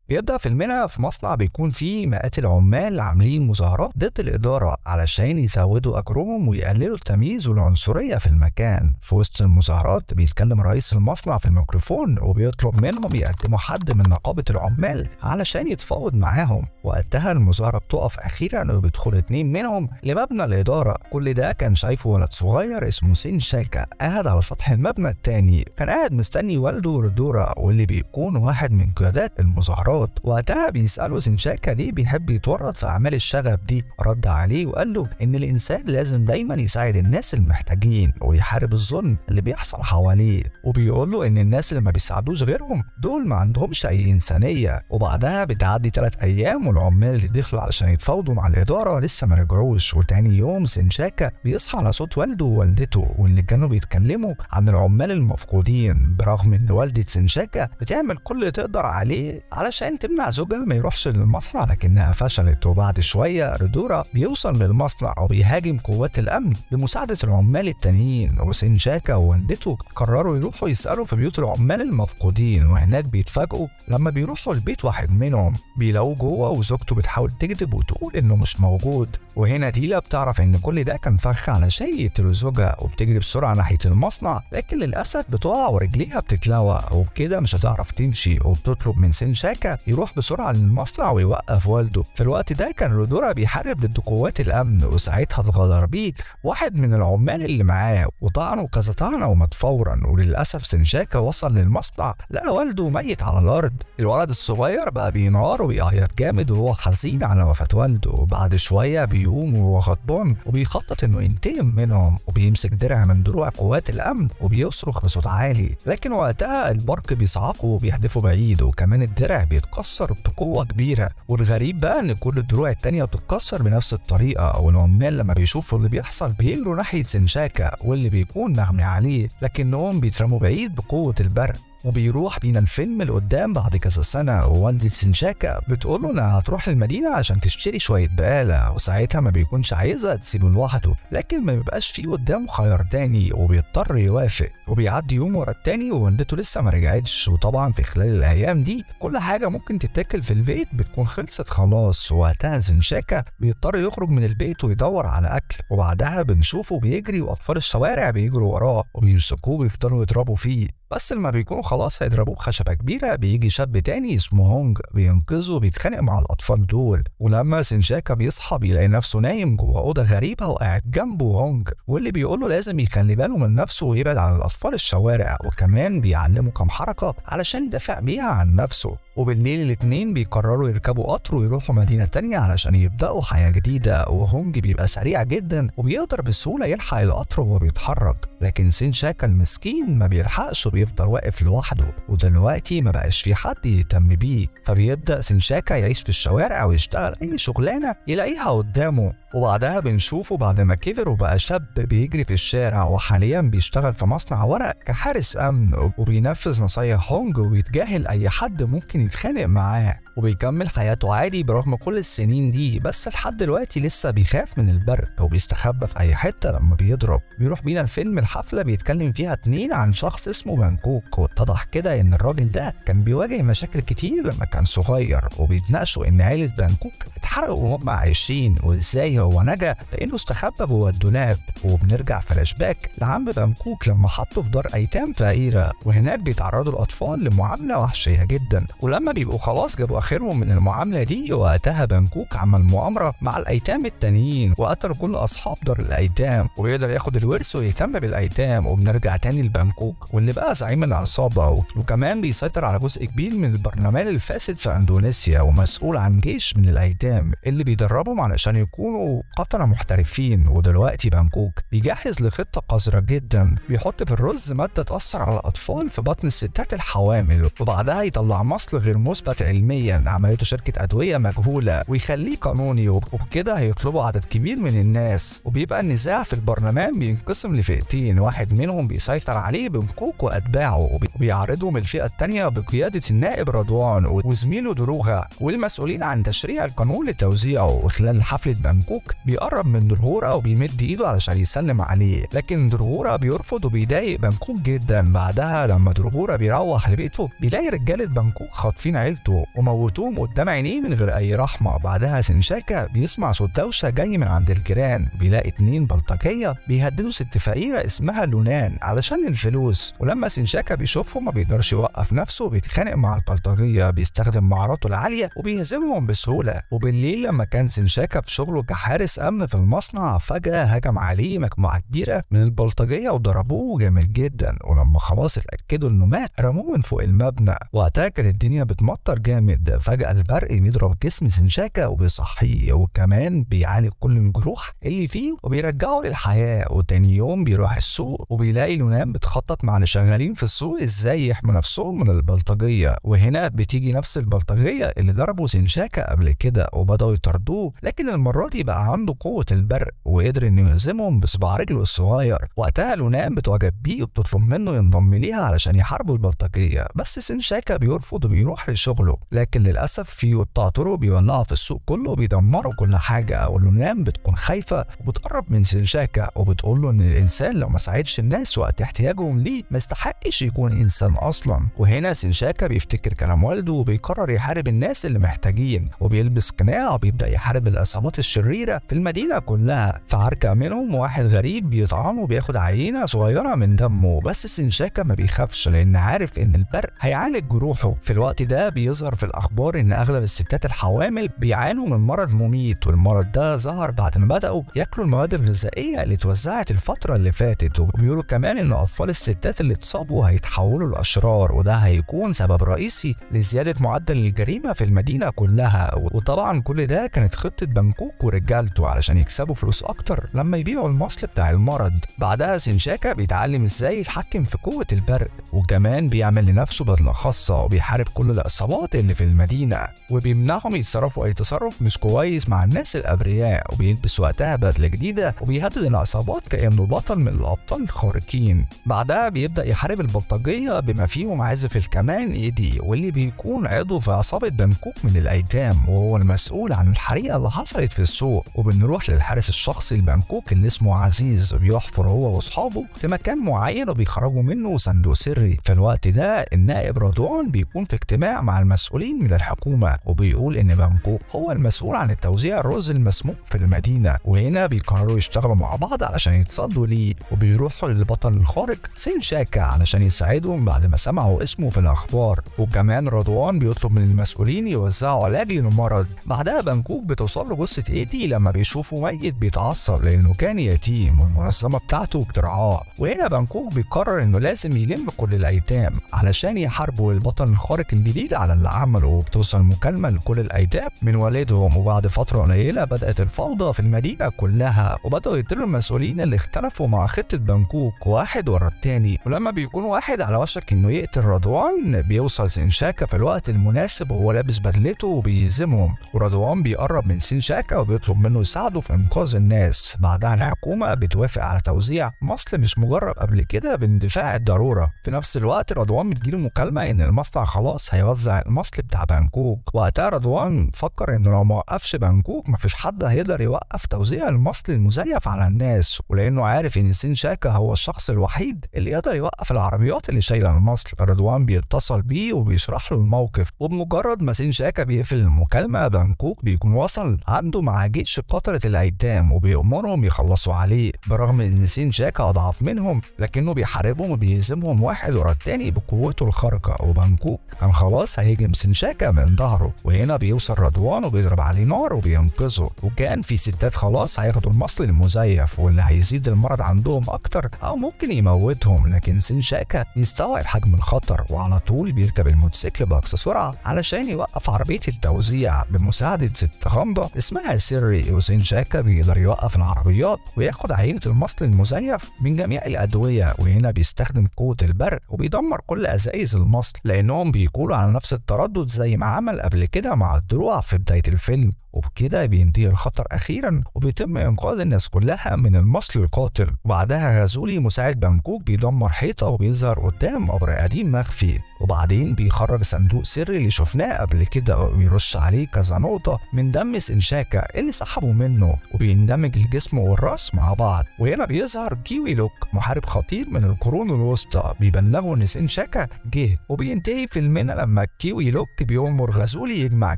بيبدأ فيلمنا في مصنع بيكون فيه مئات العمال عاملين مظاهرات ضد الإدارة علشان يزودوا أجرهم ويقللوا التمييز والعنصرية في المكان. في وسط المظاهرات بيتكلم رئيس المصنع في الميكروفون وبيطلب منهم يقدموا حد من نقابة العمال علشان يتفاوض معاهم. وقتها المظاهرة بتقف أخيرا وبيدخل 2 منهم لمبنى الإدارة. كل ده كان شايفه ولد صغير اسمه سين شاكا قاعد على سطح المبنى التاني، كان قاعد مستني والده ردورا واللي بيكون واحد من قيادات المظاهرات. وقتها بيسأله سنشاكا ليه بيحب يتورط في أعمال الشغب دي. رد عليه وقال له إن الإنسان لازم دايما يساعد الناس المحتاجين ويحارب الظلم اللي بيحصل حواليه، وبيقول له إن الناس اللي ما بيساعدوش غيرهم دول ما عندهمش أي إنسانية. وبعدها بتعدي 3 أيام والعمال اللي دخلوا علشان يتفاوضوا مع الإدارة لسه ما رجعوش. وتاني يوم سنشاكا بيصحى على صوت والده ووالدته واللي كانوا بيتكلموا عن العمال المفقودين، برغم إن والدة سنشاكا بتعمل كل اللي تقدر عليه علشان تمنع زوجها ما يروحش للمصنع لكنها فشلت. وبعد شويه ردورا بيوصل للمصنع وبيهاجم قوات الامن بمساعده العمال التانيين، وسنشاكا ووالدته قرروا يروحوا يسالوا في بيوت العمال المفقودين، وهناك بيتفاجئوا لما بيروحوا لبيت واحد منهم بيلاقوه جوه وزوجته بتحاول تكذب وتقول انه مش موجود. وهنا ديلا بتعرف ان كل ده كان فخ علشان يقتلوا زوجها وبتجري بسرعه ناحيه المصنع، لكن للاسف بتقع ورجليها بتتلوى وبكده مش هتعرف تمشي. وبتطلب من سنشاكا يروح بسرعه للمصنع ويوقف والده. في الوقت ده كان رودورا بيحارب ضد قوات الامن، وساعتها اتغدر بيه واحد من العمال اللي معاه وطعنه كذا طعنه ومات فورا. وللاسف سنشاكا وصل للمصنع لقى والده ميت على الارض. الولد الصغير بقى بينهار وبيعيط جامد وهو حزين على وفاه والده. وبعد شويه بيقوم وهو غضبان وبيخطط انه ينتقم منهم، وبيمسك درع من دروع قوات الامن وبيصرخ بصوت عالي. لكن وقتها البرق بيصعقه وبيحدفه بعيد، وكمان الدرع بيتكسر بقوه كبيره. والغريب بقى ان كل الدروع التانيه بتتكسر بنفس الطريقه. والعمال لما بيشوفوا اللي بيحصل بيجروا ناحيه سنشاكا واللي بيكون مغمي عليه، لكنهم بيترموا بعيد بقوه البرق. وبيروح بينا الفيلم لقدام بعد كذا سنة، ووالدة سنشاكا بتقول له انها هتروح للمدينة عشان تشتري شوية بقالة، وساعتها ما بيكونش عايزها تسيبه لوحده، لكن ما بيبقاش فيه قدامه خيار تاني وبيضطر يوافق. وبيعدي يوم ورا التاني ووالدته لسه ما رجعتش، وطبعا في خلال الايام دي كل حاجة ممكن تتاكل في البيت بتكون خلصت خلاص. وقتها سنشاكا بيضطر يخرج من البيت ويدور على اكل، وبعدها بنشوفه بيجري واطفال الشوارع بيجروا وراه وبيمسكوه ويفضلوا يضربوا فيه. بس لما بيكونوا خلاص هيضربوه بخشبة كبيرة بيجي شاب تاني اسمه هونج بينقذه وبيتخانق مع الأطفال دول. ولما سنشاكا بيصحى بيلاقي نفسه نايم جوه أوضة غريبة وقاعد جنبه هونج، واللي بيقوله لازم يخلي باله من نفسه ويبعد عن الأطفال الشوارع، وكمان بيعلمه كام حركة علشان يدافع بيها عن نفسه. وبالليل الاتنين بيقرروا يركبوا قطر ويروحوا مدينة تانية علشان يبدأوا حياة جديدة. وهونج بيبقى سريع جدا وبيقدر بسهولة يلحق القطر وهو بيتحرك، لكن سنشاكا المسكين ما بيلحقش وبيفضل واقف لوحده. ودلوقتي ما بقاش في حد يهتم بيه، فبيبدأ سنشاكا يعيش في الشوارع ويشتغل أي شغلانة يلاقيها قدامه. وبعدها بنشوفه بعد ما كبر وبقى شاب بيجري في الشارع، وحاليا بيشتغل في مصنع ورق كحارس أمن، وبينفذ نصايح هونج وبيتجاهل أي حد ممكن يتخانق معاه. وبيكمل حياته عادي برغم كل السنين دي، بس لحد دلوقتي لسه بيخاف من البرق وبيستخبى في أي حتة لما بيضرب. بيروح بينا الفيلم الحفلة بيتكلم فيها 2 عن شخص اسمه بانكوك، واتضح كده إن الراجل ده كان بيواجه مشاكل كتير لما كان صغير، وبيتناقشوا إن عيلة بانكوك اتحرقوا وهم عايشين وإزاي هو نجا لأنه استخبى جوه الدولاب. وبنرجع فلاش باك لعم بانكوك لما حطه في دار أيتام فقيرة، وهناك بيتعرضوا الأطفال لمعاملة وحشية جدا. ولما بيبقوا خلاص جابوا آخرهم من المعاملة دي، وقتها بانكوك عمل مؤامرة مع الأيتام التانيين وقتل كل أصحاب دار الأيتام ويقدر ياخد الورث ويهتم بالأيتام. وبنرجع تاني لبانكوك واللي بقى زعيم العصابة، وكمان بيسيطر على جزء كبير من البرلمان الفاسد في أندونيسيا، ومسؤول عن جيش من الأيتام اللي بيدربهم علشان يكونوا قتلة محترفين. ودلوقتي بانكوك بيجهز لخطة قذرة جدا، بيحط في الرز مادة تأثر على الأطفال في بطن الستات الحوامل، وبعدها يطلع مصل غير مثبت علميا عملته شركة أدوية مجهولة ويخليه قانوني، وبكده هيطلبوا عدد كبير من الناس. وبيبقى النزاع في البرلمان بينقسم لفئتين، واحد منهم بيسيطر عليه بانكوك وأتباعه وبيعرضهم الفئة التانية بقيادة النائب رضوان وزميله دروغا والمسؤولين عن تشريع القانون لتوزيعه. وخلال حفلة بانكوك بيقرب من درغورا وبيمد ايده علشان يسلم عليه، لكن درغورا بيرفض وبيضايق بانكوك جدا. بعدها لما درغورا بيروح لبيته بيلاقي رجالة بانكوك خاطفين عيلته وموتوهم قدام عينيه من غير اي رحمه. بعدها سنشاكا بيسمع صوت دوشه جاي من عند الجيران، بيلاقي 2 بلطجيه بيهددوا ست فقيره اسمها لونان علشان الفلوس، ولما سنشاكا بيشوفهم ما بيقدرش يوقف نفسه، بيتخانق مع البلطجيه، بيستخدم مهاراته العاليه وبيهزمهم بسهوله. وبالليل لما كان سنشاكا في شغله كحارس امن في المصنع، فجاه هجم عليه مجموعه كبيره من البلطجيه وضربوه جامد جدا، ولما خلاص اتاكدوا انه مات رموه من فوق المبنى. وقتها كانت الدنيا بتمطر جامد، فجاه البرق بيضرب جسم سنشاكا وبيصحيه، وكمان بيعالج كل الجروح اللي فيه وبيرجعه للحياه. وتاني يوم بيروح السوق وبيلاقي لونان بتخطط مع اللي شغالين في السوق ازاي يحموا نفسهم من البلطجيه، وهنا بتيجي نفس البلطجيه اللي ضربوا سنشاكا قبل كده وبداوا يطاردوه، لكن المره دي بقى عنده قوه البرق وقدر انه يهزمهم بصباع رجله الصغير. وقتها لونان بتعجب بيه وبتطلب منه ينضم ليها علشان يحاربوا البلطجيه، بس سنشاكا بيرفض وبيروح لشغله، لكن للاسف في قطاع طرق بيولعوا في السوق كله وبيدمروا كل حاجه. ولونان بتكون خايفه وبتقرب من سنشاكا وبتقول له ان الانسان لو ما ساعدش الناس وقت احتياجهم ليه ما يستحقش يكون انسان اصلا. وهنا سنشاكا بيفتكر كلام والده وبيقرر يحارب الناس اللي محتاجين، وبيلبس قناع وبيبدا يحارب العصابات الشريره في المدينه كلها. في عركه منهم واحد غريب بيطعنه وبياخد عينه صغيره من دمه، بس سنشاكا ما بيخافش لان عارف ان البرق هيعالج جروحه. في الوقت ده بيظهر في الاخبار ان اغلب الستات الحوامل بيعانوا من مرض مميت، والمرض ده ظهر بعد ما بداوا ياكلوا المواد الغذائيه اللي اتوزعت الفتره اللي فاتت. وبيقولوا كمان ان اطفال الستات اللي اتصابوا هيتحولوا لاشرار، وده هيكون سبب رئيسي لزياده معدل الجريمه في المدينه كلها. وطبعا كل ده كانت خطه بانكوك ورجالته علشان يكسبوا فلوس اكتر لما يبيعوا المصل بتاع المرض. بعدها سنشاكا بيتعلم ازاي يتحكم في قوه البرق، وكمان بيعمل لنفسه بدله خاصه وبيحارب كل العصابات اللي في المدينه وبيمنعهم يتصرفوا اي تصرف مش كويس مع الناس الابرياء. وبيلبس وقتها بدله جديده وبيهدد العصابات كانه بطل من الابطال الخارقين. بعدها بيبدا يحارب البلطجيه بما فيهم عازف الكمان ايدي، واللي بيكون عضو في عصابه بانكوك من الايتام، وهو المسؤول عن الحريقه اللي حصلت في السوق. وبنروح للحارس الشخصي لبانكوك اللي اسمه عزيز، وبيحفر هو واصحابه في مكان معين وبيخرجوا منه صندوق سري. في الوقت ده النائب رضوان بيكون في اجتماع مع المسؤولين من الحكومه، وبيقول ان بانكوك هو المسؤول عن توزيع الرز المسموم في المدينه، وهنا بيقرروا يشتغلوا مع بعض علشان يتصدوا ليه. وبيروحوا للبطل الخارق سنشاكا علشان يساعدهم بعد ما سمعوا اسمه في الاخبار. وكمان رضوان بيطلب من المسؤولين يوزعوا علاج للمرض. بعدها بانكوك بتوصل له جثه ايدي لما بيشوفوا ميت بيتعصب لانه كان يتيم والمنظمه بتاعته بترعاه. وهنا بانكوك بيقرر انه لازم يلم كل الايتام علشان يحاربوا البطل الخارق الجديد على اللي عمله. وبتوصل مكالمه لكل الايتام من والدهم، وبعد فتره قليله بدات الفوضى في المدينه كلها، وبداوا يطيروا المسؤولين اللي اختلفوا مع خطه بانكوك واحد ورا التاني. ولما بيكون واحد على وشك انه يقتل رضوان بيوصل سنشاكا في الوقت المناسب وهو لابس بدلته وبيهزمهم. ورضوان بيقرب من سنشاكا وبيطلب منه يساعده في انقاذ الناس. بعدها الحكومه بتوافق على توزيع مصل مش مجرد قبل كده باندفاع الضروره. في نفس الوقت رضوان بتجيله مكالمه ان المصنع خلاص هيوزع المصل بتاع بانكوك. وقتها رضوان فكر انه لو ما وقفش بانكوك مفيش حد هيقدر يوقف توزيع المصل المزيف على الناس، ولانه عارف ان سنشاكا هو الشخص الوحيد اللي يقدر يوقف العربيات اللي شايله المصل. رضوان بيتصل بيه وبيشرح له الموقف، وبمجرد ما سنشاكا بيقفل المكالمه بانكوك بيكون وصل عنده مع جيش قطرة الايتام وبيأمرهم يخلصوا عليه. برغم ان سنشاكا اضعف منهم لكنه بيحاربهم وبيهزمهم واحد ورا التاني بقوته الخارقه. وبانكوك كان خلاص هيهجم سنشاكا من ظهره، وهنا بيوصل رضوان وبيضرب عليه نار وبينقذه. وكان في ستات خلاص هياخدوا المصل المزيف واللي هيزيد المرض عندهم اكتر او ممكن يموتهم، لكن سنشاكا يستوعب حجم الخطر وعلى طول بيركب الموتوسيكل باقصى سرعه علشان يوقف عربيه التوزيع بمساعده ست غامضه اسمها سيري. وسنشاكا بيقدر يوقف العربيات وياخد عينه المصل المزيف من جميع الادويه، وهنا بيستخدم قوه البرق وبيدمر كل ازايز المصل لانهم بيقولوا على نفس التردد زي ما عمل قبل كده مع الدروع في بدايه الفيلم. وبكده بينتهي الخطر أخيرا وبيتم إنقاذ الناس كلها من المصل القاتل. وبعدها غازولي مساعد بانكوك بيدمر حيطة وبيظهر قدام قبر قديم مخفي، وبعدين بيخرج صندوق سري اللي شفناه قبل كده وبيرش عليه كذا نقطة من دم سنشاكا اللي سحبوا منه، وبيندمج الجسم والراس مع بعض. وهنا بيظهر كيوي لوك محارب خطير من القرون الوسطى بيبلغه ان سنشاكا جه. وبينتهي فيلمنا لما كيوي لوك بيأمر غازولي يجمع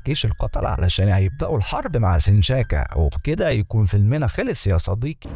جيش القتلة علشان هيبدأوا الحرب مع سنشاكا، وبكده يكون فيلمنا خلص يا صديقي.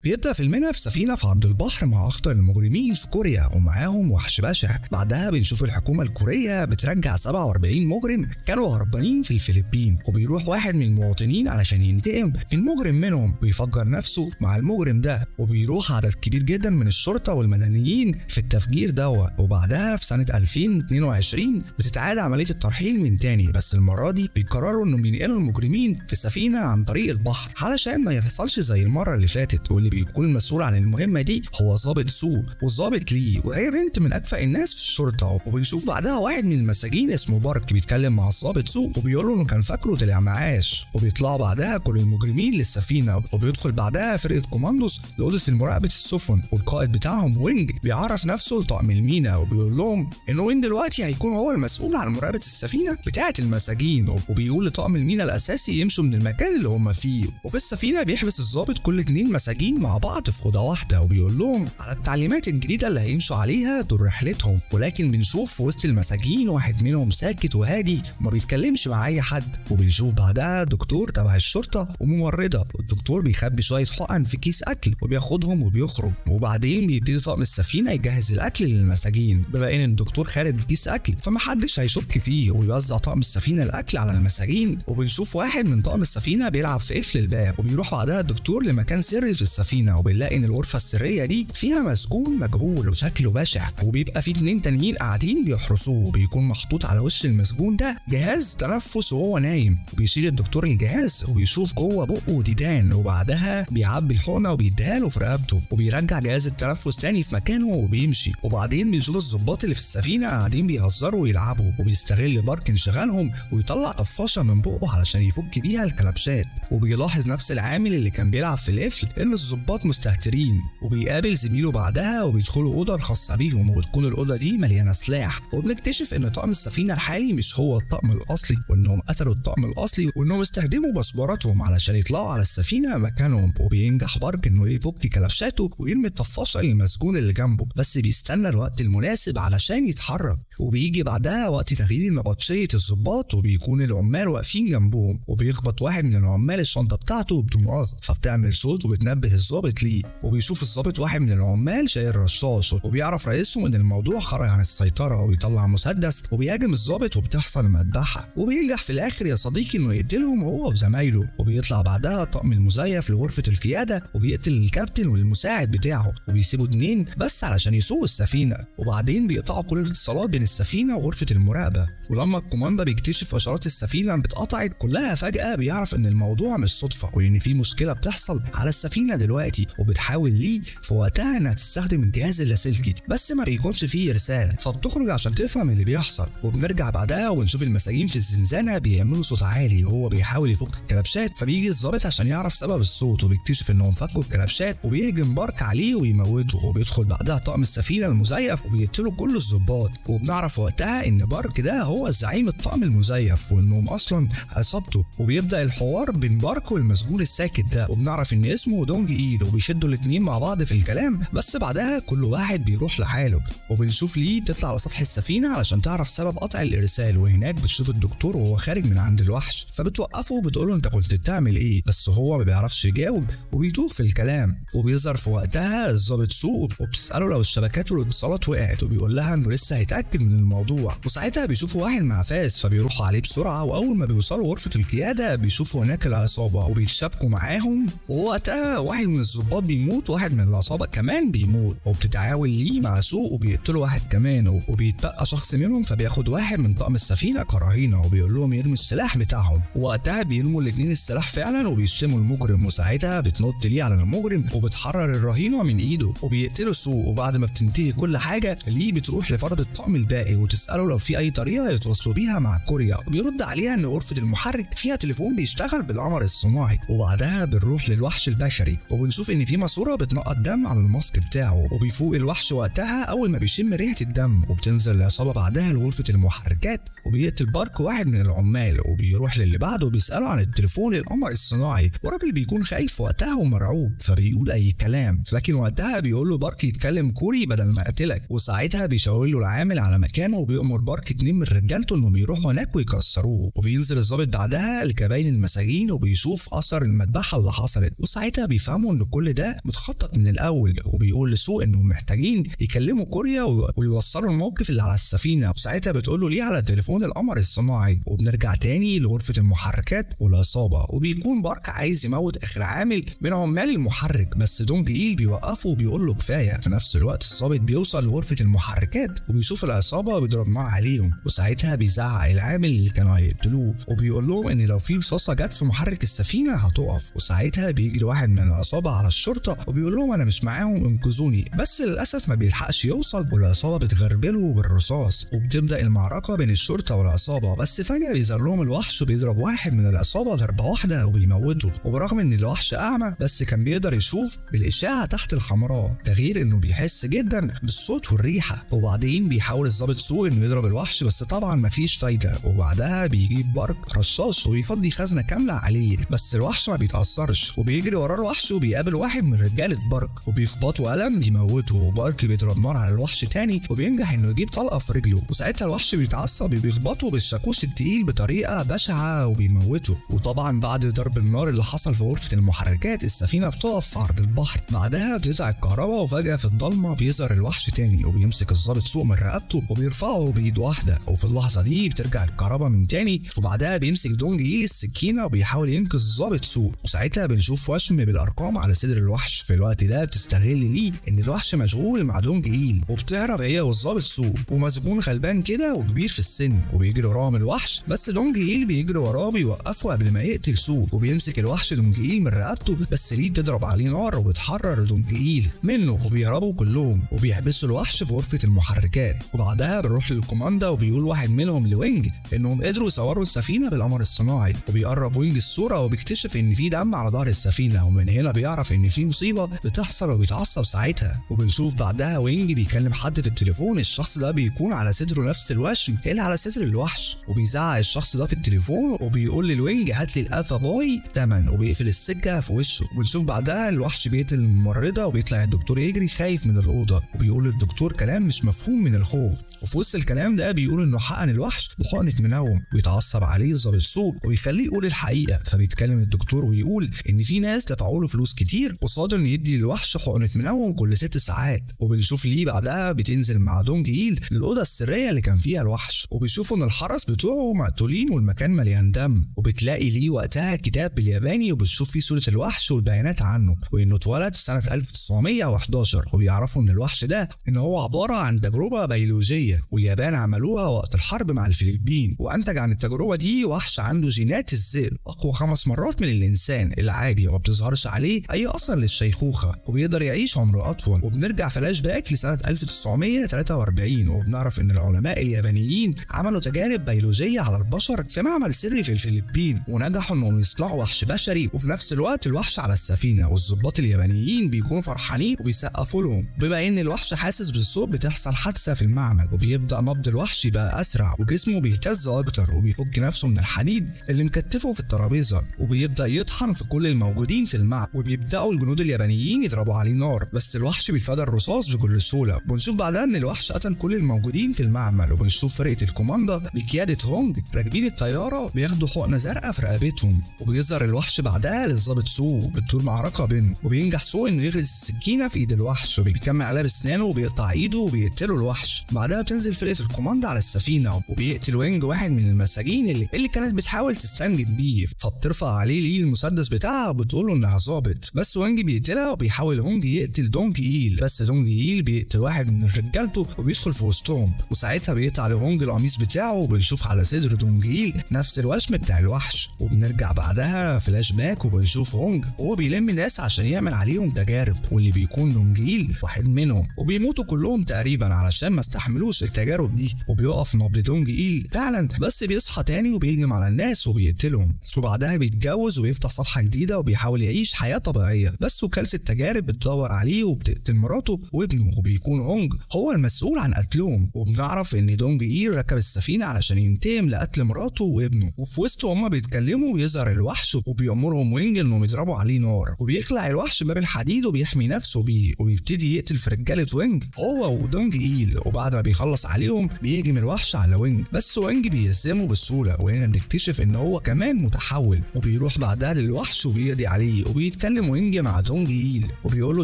بيبدأ فيلمنا في سفينة في عرض البحر مع أخطر المجرمين في كوريا ومعاهم وحش بشع. بعدها بنشوف الحكومة الكورية بترجع 47 مجرم كانوا هربانين في الفلبين، وبيروح واحد من المواطنين علشان ينتقم من مجرم منهم ويفجر نفسه مع المجرم ده، وبيروح عدد كبير جدا من الشرطة والمدنيين في التفجير دوت. وبعدها في سنة 2022 بتتعاد عملية الترحيل من تاني، بس المرة دي بيقرروا إنهم ينقلوا المجرمين في السفينة عن طريق البحر علشان ما يحصلش زي المرة اللي فاتت. واللي بيكون المسؤول عن المهمة دي هو ضابط سو وضابط لي، وهي بنت من أكفأ الناس في الشرطة. وبنشوف بعدها واحد من المساجين اسمه بارك بيتكلم مع الضابط سو وبيقول له إنه كان فاكره طلع معاش. وبيطلعوا بعدها كل المجرمين للسفينة، وبيدخل بعدها فرقة كوماندوس لأوضة مراقبة السفن، والقائد بتاعهم وينج بيعرف نفسه لطاقم المينا وبيقول لهم إنه وينج دلوقتي هيكون هو المسؤول عن مراقبة السفينة بتاعة المساجين، وبيقول لطاقم المينا الأساسي يمشوا من المكان اللي هم فيه. وفي السفينة بيحبس الضابط كل 2 مساجين مع بعض في أوضة واحدة وبيقول لهم على التعليمات الجديدة اللي هيمشوا عليها طول رحلتهم. ولكن بنشوف في وسط المساجين واحد منهم ساكت وهادي وما بيتكلمش مع أي حد. وبنشوف بعدها دكتور تبع الشرطة وممرضة، والدكتور بيخبي شوية حقن في كيس أكل وبياخدهم وبيخرج. وبعدين بيبتدي طاقم السفينة يجهز الأكل للمساجين، بما إن الدكتور خارج بكيس أكل فمحدش هيشك فيه، ويوزع طاقم السفينة الأكل على المساجين. وبنشوف واحد من طاقم السفينة بيلعب في قفل الباب، وبيروح بعدها الدكتور لمكان سري في السفينة وبنلاقي إن الغرفة السرية دي فيها مسجون مجهول وشكله بشع، وبيبقى في 2 تانيين قاعدين بيحرسوه، وبيكون محطوط على وش المسجون ده جهاز تنفس وهو نايم. وبيشيل الدكتور الجهاز وبيشوف جوه بقه ديدان، وبعدها بيعبي الحقنة وبيديها له في رقبته، وبيرجع جهاز التنفس تاني في مكانه وبيمشي. وبعدين بنشوف الضباط اللي في السفينة قاعدين بيهزروا ويلعبوا، وبيستغل بارك انشغالهم ويطلع طفاشة من بقه علشان يفك بيها الكلبشات. وبيلاحظ نفس العامل اللي كان بيلعب في القفل ان الضباط مستهترين، وبيقابل زميله بعدها وبيدخلوا اوضه خاصه بيهم، وبتكون الاوضه دي مليانه سلاح. وبنكتشف ان طقم السفينه الحالي مش هو الطقم الاصلي، وانهم قتلوا الطقم الاصلي، وانهم استخدموا باسبوراتهم علشان يطلعوا على السفينه مكانهم. وبينجح بارك انه يفك كلبشاته ويرمي الطفاشه للمسجون اللي جنبه، بس بيستنى الوقت المناسب علشان يتحرك. وبيجي بعدها وقت تغيير نبطشيه الضباط، وبيكون العمال واقفين جنبهم، وبيخبط واحد من العمال الشنطه بتاعته بدون قصد فبتعمل صوت وبتنبه الضابط ليه. وبيشوف الضابط واحد من العمال شايل رشاش، وبيعرف رئيسهم ان الموضوع خرج عن السيطره، وبيطلع مسدس وبيهاجم الضابط وبتحصل مذبحه. وبينجح في الاخر يا صديقي انه يقتلهم هو وزمايله. وبيطلع بعدها طقم المزيف لغرفه القياده وبيقتل الكابتن والمساعد بتاعه، وبيسيبوا 2 بس علشان يسوقوا السفينه. وبعدين بيقطعوا كل الاتصالات بين السفينه وغرفه المراقبه. ولما الكوماندا بيكتشف اشارات السفينه اتقطعت كلها فجاه بيعرف ان الموضوع مش صدفه، وان في مشكله بتحصل على السفينه دلوقتي. وبتحاول ليه في وقتها انها تستخدم الجهاز اللاسلكي بس ما بيكونش فيه رساله، فبتخرج عشان تفهم اللي بيحصل. وبنرجع بعدها ونشوف المساجين في الزنزانه بيعملوا صوت عالي وهو بيحاول يفك الكلبشات، فبيجي الضابط عشان يعرف سبب الصوت، وبيكتشف انهم فكوا الكلبشات وبيهجم بارك عليه ويموته. وبيدخل بعدها طقم السفينه المزيف وبيقتلوا كل الضباط. وبنعرف وقتها ان بارك ده هو زعيم الطقم المزيف وانهم اصلا عصابته. وبيبدا الحوار بين بارك والمسجون الساكت ده، وبنعرف ان اسمه دونج ايد، وبيشدوا الاتنين مع بعض في الكلام، بس بعدها كل واحد بيروح لحاله. وبنشوف ليه بتطلع على سطح السفينه علشان تعرف سبب قطع الارسال، وهناك بتشوف الدكتور وهو خارج من عند الوحش، فبتوقفه وبتقوله انت كنت بتعمل ايه، بس هو ما بيعرفش يجاوب وبيتوه في الكلام. وبيظهر في وقتها الضابط سوق وبتساله لو الشبكات والاتصالات وقعت، وبيقول لها انه لسه هيتاكد من الموضوع. وساعتها بيشوفوا واحد مع فاس فبيروحوا عليه بسرعه، واول ما بيوصلوا غرفه القياده بيشوفوا هناك العصابه وبيتشابكوا معاهم. ووقتها واحد من من الضباط بيموت وواحد من العصابه كمان بيموت، وبتتعاون ليه مع سو وبيقتلوا واحد كمان، وبيتبقى شخص منهم فبياخد واحد من طاقم السفينه كرهينه وبيقول لهم يرموا السلاح بتاعهم. وقتها بيرموا الاثنين السلاح فعلا وبيشتموا المجرم، وساعتها بتنط ليه على المجرم وبتحرر الرهينه من ايده وبيقتلوا سو. وبعد ما بتنتهي كل حاجه ليه بتروح لفرد الطقم الباقي وتساله لو في اي طريقه يتواصلوا بيها مع كوريا، وبيرد عليها ان غرفه المحرك فيها تليفون بيشتغل بالقمر الصناعي. وبعدها بنروح للوحش البشري وبنشوف ان في ماسوره بتنقط دم على الماسك بتاعه، وبيفوق الوحش وقتها اول ما بيشم ريحه الدم، وبتنزل العصابه بعدها لغرفه المحركات وبيقتل بارك واحد من العمال، وبيروح للي بعده وبيساله عن التليفون القمر الصناعي، والراجل بيكون خايف وقتها ومرعوب فبيقول اي كلام، لكن وقتها بيقول له بارك يتكلم كوري بدل ما اقتلك. وساعتها بيشاور له العامل على مكانه وبيأمر بارك اتنين من رجالته انهم يروحوا هناك ويكسروه. وبينزل الضابط بعدها لكباين المساجين وبيشوف اثر المذبحه اللي حصلت، وساعتها بيفهموا ان كل ده متخطط من الاول، وبيقول لسو انهم محتاجين يكلموا كوريا ويوصلوا الموقف اللي على السفينه، وساعتها بتقول له ليه على تليفون القمر الصناعي. وبنرجع تاني لغرفه المحركات والعصابه، وبيكون بارك عايز يموت اخر عامل من عمال المحرك، بس دونج ايل بيوقفه وبيقول له كفايه. في نفس الوقت الضابط بيوصل لغرفه المحركات وبيشوف العصابه وبيضرب نار عليهم، وساعتها بيزعق العامل اللي كانوا هيقتلوه وبيقول لهم ان لو في رصاصه جت في محرك السفينه هتقف. وساعتها بيجري واحد من العصابه على الشرطه وبيقول لهم انا مش معاهم انقذوني، بس للاسف ما بيلحقش يوصل والعصابه بتغربله بالرصاص، وبتبدا المعركه بين الشرطه والعصابه. بس فجاه بيظهر لهم الوحش وبيضرب واحد من العصابه ضربه واحده وبيموته، وبرغم ان الوحش اعمى بس كان بيقدر يشوف بالاشعه تحت الحمراء، ده غير انه بيحس جدا بالصوت والريحه. وبعدين بيحاول الضابط سو انه يضرب الوحش بس طبعا مفيش فايده، وبعدها بيجيب بارك رشاش ويفضي خزنه كامله عليه، بس الوحش ما بيتاثرش وبيجري وراه الوحش وبيقابل واحد من رجاله بارك وبيخبطه قلم يموته، وبارك بيضرب نار على الوحش تاني وبينجح انه يجيب طلقه في رجله، وساعتها الوحش بيتعصب وبيخبطه بالشاكوش التقيل بطريقه بشعه وبيموته. وطبعا بعد ضرب النار اللي حصل في غرفه المحركات السفينه بتقف في عرض البحر، بعدها بتقطع الكهرباء وفجاه في الضلمه بيظهر الوحش تاني وبيمسك الضابط سوق من رقبته وبيرفعه بايد واحده، وفي اللحظه دي بترجع الكهرباء من تاني، وبعدها بيمسك دونج ايل السكينه وبيحاول ينقذ الضابط سوق، وساعتها بنشوف وشم بالارقام على صدر الوحش. في الوقت ده بتستغل ليه ان الوحش مشغول مع دونج ايل وبتهرب هي والضابط سوق، ومسجون غلبان كده وكبير في السن وبيجري وراهم الوحش، بس دونج ايل بيجري وراه بيوقفه قبل ما يقتل سوق، وبيمسك الوحش دونج ايل من رقبته، بس ليه بتضرب عليه نار وبتحرر دونج ايل منه وبيهربوا كلهم وبيحبسوا الوحش في غرفه المحركات. وبعدها بنروح للكوماندا وبيقول واحد منهم لوينج انهم قدروا يصوروا السفينه بالقمر الصناعي، وبيقرب وينج الصوره وبيكتشف ان في دم على ظهر السفينه، ومن هنا بيعرف ان في مصيبه بتحصل وبيتعصب ساعتها. وبنشوف بعدها وينج بيكلم حد في التليفون، الشخص ده بيكون على صدره نفس الوشم اللي على صدر الوحش، وبيزعق الشخص ده في التليفون وبيقول للوينج هات لي الالفا بوي تمن، وبيقفل السكه في وشه. وبنشوف بعدها الوحش بيقتل الممرضه وبيطلع الدكتور يجري خايف من الاوضه، وبيقول للدكتور كلام مش مفهوم من الخوف، وفي وسط الكلام ده بيقول انه حقن الوحش بحقنه منوم، ويتعصب عليه الضابط سوق وبيخليه يقول الحقيقه. فبيتكلم الدكتور ويقول ان في ناس دفعوا له فلوس كتير قصاد انه يدي للوحش حقنه منوم كل 6 ساعات. وبنشوف ليه بعدها بتنزل مع دونج ايل للاوضه السريه اللي كان فيها الوحش، وبيشوفوا ان الحرس بتوعه مقتولين والمكان مليان دم، وبتلاقي ليه وقتها كتاب بالياباني وبتشوف فيه صوره الوحش والبيانات عنه، وانه اتولد في سنه 1911، وبيعرفوا ان الوحش ده ان هو عباره عن تجربه بيولوجيه واليابان عملوها وقت الحرب مع الفلبين، وانتج عن التجربه دي وحش عنده جينات الذئب اقوى 5 مرات من الانسان العادي، وما بتظهرش عليه اي اثر للشيخوخه وبيقدر يعيش عمر اطول. وبنرجع فلاش باك لسنه 1943 وبنعرف ان العلماء اليابانيين عملوا تجارب بيولوجيه على البشر في معمل سري في الفلبين، ونجحوا انهم يصنعوا وحش بشري وفي نفس الوقت الوحش على السفينه، والضباط اليابانيين بيكونوا فرحانين وبيسقفوا لهم. بما ان الوحش حاسس بالصوت بتحصل حادثه في المعمل، وبيبدا نبض الوحش يبقى اسرع وجسمه بيهتز اكتر، وبيفك نفسه من الحديد اللي مكتفه في الترابيزه، وبيبدا يطحن في كل الموجودين في المعمل، وبيبداوا الجنود اليابانيين يضربوا عليه نار، بس الوحش بيتفادى الرصاص بكل سهوله. بنشوف بعدها ان الوحش قتل كل الموجودين في المعمل، وبنشوف فرقه الكوماندا بقياده هونج راكبين الطياره بياخدوا حقنه زرقاء في رقبتهم، وبيظهر الوحش بعدها للضابط سو بتدور معركه بينهم، وبينجح سو انه يغرز السكينه في ايد الوحش وبيكمل عليها باسنانه وبيقطع ايده وبيقتله الوحش. بعدها بتنزل فرقه الكوماندا على السفينه وبيقتل وينج واحد من المساجين اللي كانت بتحاول تستنجد بيه، فبترفع عليه المسدس بتاعها وبتقول له انها ظابط، بس وينج بيقتلها وبيحاول هونج يقتل دونج إيل، بس دونج إيل بيقتل واحد من رجالته وبيدخل في وسطهم، وساعتها بيقطع لهونج القميص بتاعه وبنشوف على صدر دونج إيل نفس الوشم بتاع الوحش. وبنرجع بعدها فلاش باك وبنشوف هونج وهو بيلم ناس عشان يعمل عليهم تجارب، واللي بيكون دونج إيل واحد منهم، وبيموتوا كلهم تقريبا علشان ما استحملوش التجارب دي، وبيقف نبض دونج إيل فعلا، بس بيصحى تاني وبيهجم على الناس وبيقتلهم، وبعدها بيتجوز وبيفتح صفحة جديدة وبيحاول يعيش حياة طبيعية. بس وكالة التجارب بتدور عليه وبتقتل مراته وابنه، وبيكون هونج هو المسؤول عن قتلهم. وبنعرف ان دونج إيل ركب السفينة علشان ينتقم لقتل مراته وابنه، وفي وسط هما بيتكلموا بيظهر الوحش وبيأمرهم وينج انهم يضربوا عليه نار، وبيخلع الوحش باب الحديد وبيحمي نفسه بيه، وبيبتدي يقتل في رجالة وينج هو ودونج إيل. وبعد ما بيخلص عليهم بيهجم الوحش على وينج، بس وينج بيهزمه بسهولة، وهنا بنكتشف ان هو كمان متحول، وبيروح بعدها للوحش وبيقضي عليه. وبيتكلم وينج مع دونج إيل وبيقول له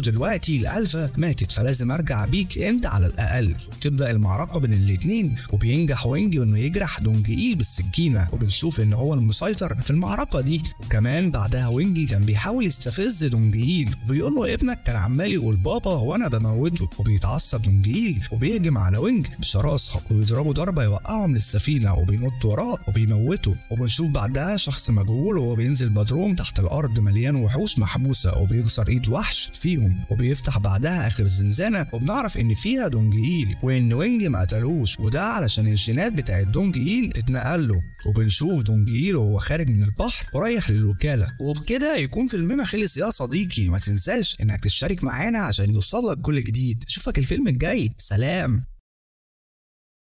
دلوقتي الألفا ماتت فلازم ارجع بيك انت على الاقل. وتبدا المعركه بين الاتنين، وبينجح وينج انه يجرح دونج إيل بالسكينه، وبنشوف ان هو المسيطر في المعركه دي. وكمان بعدها وينج كان بيحاول يستفز دونج إيل وبيقول له ابنك كان عمال يقول بابا وانا بموته، وبيتعصب دونج إيل وبيهجم على وينج بشراسه وبيضربه ضربه يوقعه من السفينه وبينط وراه وبيموته. وبنشوف بعدها شخص مجهول وهو بينزل بدروم تحت الارض مليان وحوش محبوسه، وبيكسر ايد وحش فيهم، وبيفتح بعدها اخر زنزانه وبنعرف ان فيها دونج إيل، وان وينج ما قتلوش، وده علشان الجينات بتاعت دونج إيل تتنقل له. وبنشوف دونج إيل وهو خارج من البحر ورايح للوكاله. وبكده يكون فيلمنا خلص يا صديقي، ما تنساش انك تشترك معانا عشان يوصلك كل جديد. اشوفك الفيلم الجاي، سلام.